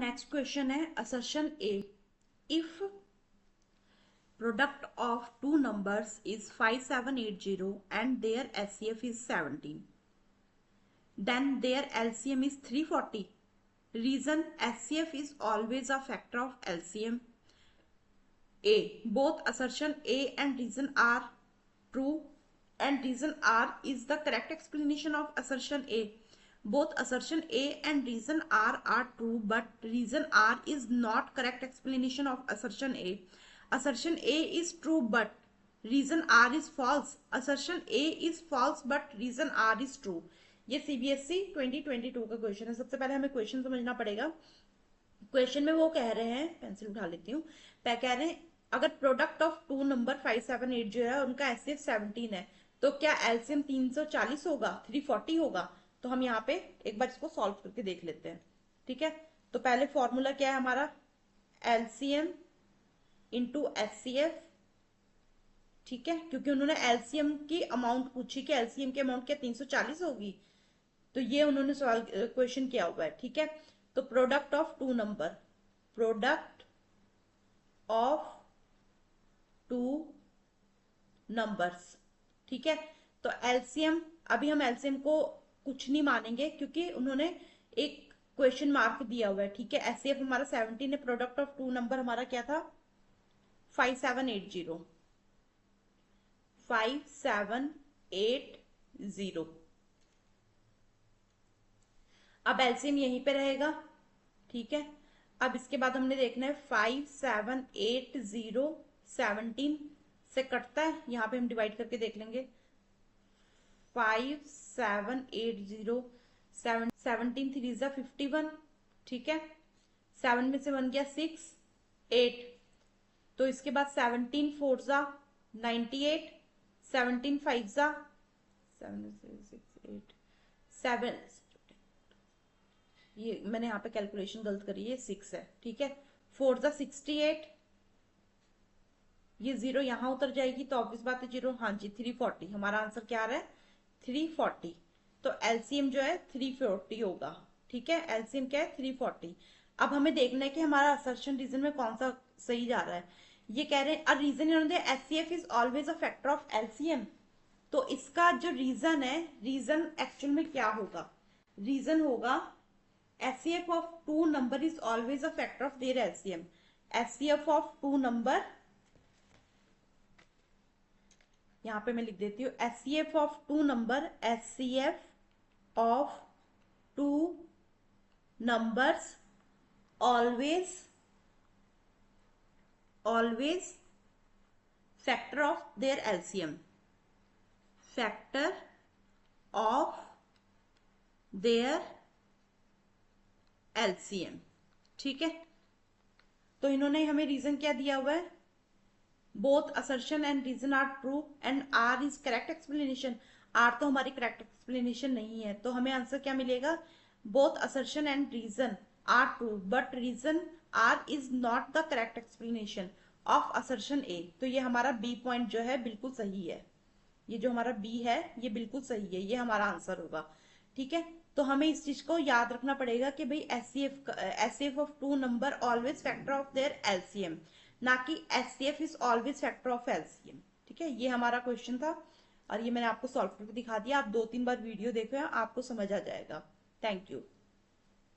Next question है assertion A. If product of two numbers is 5780 and their HCF is 17, then their LCM is 340. Reason HCF is always a factor of LCM. A. Both assertion A and reason are true and reason R is the correct explanation of assertion A. Both assertion A and reason R are true, but reason R is not correct explanation of assertion A. Assertion A is true, but reason R is false. Assertion A is false, but reason R is true. ये CBSE 2022 का question है। सबसे पहले हमें question समझना पड़ेगा। Question में वो कह रहे हैं, पेंसिल उठा लेती हूँ, कह रहे हैं अगर प्रोडक्ट ऑफ टू नंबर 5780 है, उनका एचसीएफ 17 है, तो क्या एलसीएम 340 होगा, 340 होगा? तो हम यहाँ पे एक बार इसको सॉल्व करके देख लेते हैं। ठीक है, तो पहले फॉर्मूला क्या है हमारा, एलसीएम इंटू एचसीएफ। ठीक है, क्योंकि उन्होंने एलसीएम की अमाउंट पूछी कि एलसीएम की अमाउंट क्या 340 होगी, तो ये उन्होंने सवाल क्वेश्चन किया हुआ है। ठीक है, तो product of two number, product of two numbers. ठीक है, तो एलसीएम, अभी हम एलसीएम को कुछ नहीं मानेंगे क्योंकि उन्होंने एक क्वेश्चन मार्क दिया हुआ है। ठीक है, एचसीएफ हमारा 17 है, प्रोडक्ट ऑफ टू नंबर हमारा क्या था 5780, 5780। अब एलसीएम यहीं पे रहेगा। ठीक है, अब इसके बाद हमने देखना है 5780 17 से कटता है, यहाँ पे हम डिवाइड करके देख लेंगे। 5780 17 3 जा 51। ठीक है, 7 में से 1 गया 6 8, तो इसके बाद 17 4 जा 98, 17 5 जा 7, ये मैंने यहाँ पे कैलकुलेशन गलत करी है, 6 है। ठीक है, 4 जा 68, ये 0 यहाँ उतर जाएगी तो ऑब्वियस बात है 0। हाँ जी, 340 हमारा आंसर क्या आ रहा है, 340। तो एलसीएम जो है 340 होगा। ठीक है, एलसीएम क्या है 340। अब हमें देखना है कि हमारा असर्शन रीजन में कौन सा सही जा रहा है। ये कह रहे हैं अ रीजन इन्होंने HCF is always a factor of LCM, तो इसका जो रीजन है, रीजन एक्चुअल में क्या होगा, रीजन होगा HCF of two number is always a factor of their LCM. HCF of two number, यहां पे मैं लिख देती हूँ HCF of two number, HCF of two numbers always factor of their LCM, factor of their LCM. ठीक है, तो इन्होंने हमें रीजन क्या दिया हुआ है, both assertion and reason are true and R is correct explanation. R तो हमारी करेक्ट एक्सप्लेनेशन नहीं है, तो हमें आंसर क्या मिलेगा, both assertion and reason are true but reason R is not the correct explanation of assertion A. तो ये हमारा बी पॉइंट जो है बिल्कुल सही है, ये जो हमारा बी है ये बिल्कुल सही है, ये हमारा आंसर होगा। ठीक है, तो हमें इस चीज को याद रखना पड़ेगा कि भाई HCF of two number always factor of their LCM, ना कि HCF is always factor of LCM. ठीक है, ये हमारा क्वेश्चन था और ये मैंने आपको सॉल्व करके दिखा दिया। आप 2-3 बार वीडियो देखो, आपको समझ आ जाएगा। Thank you.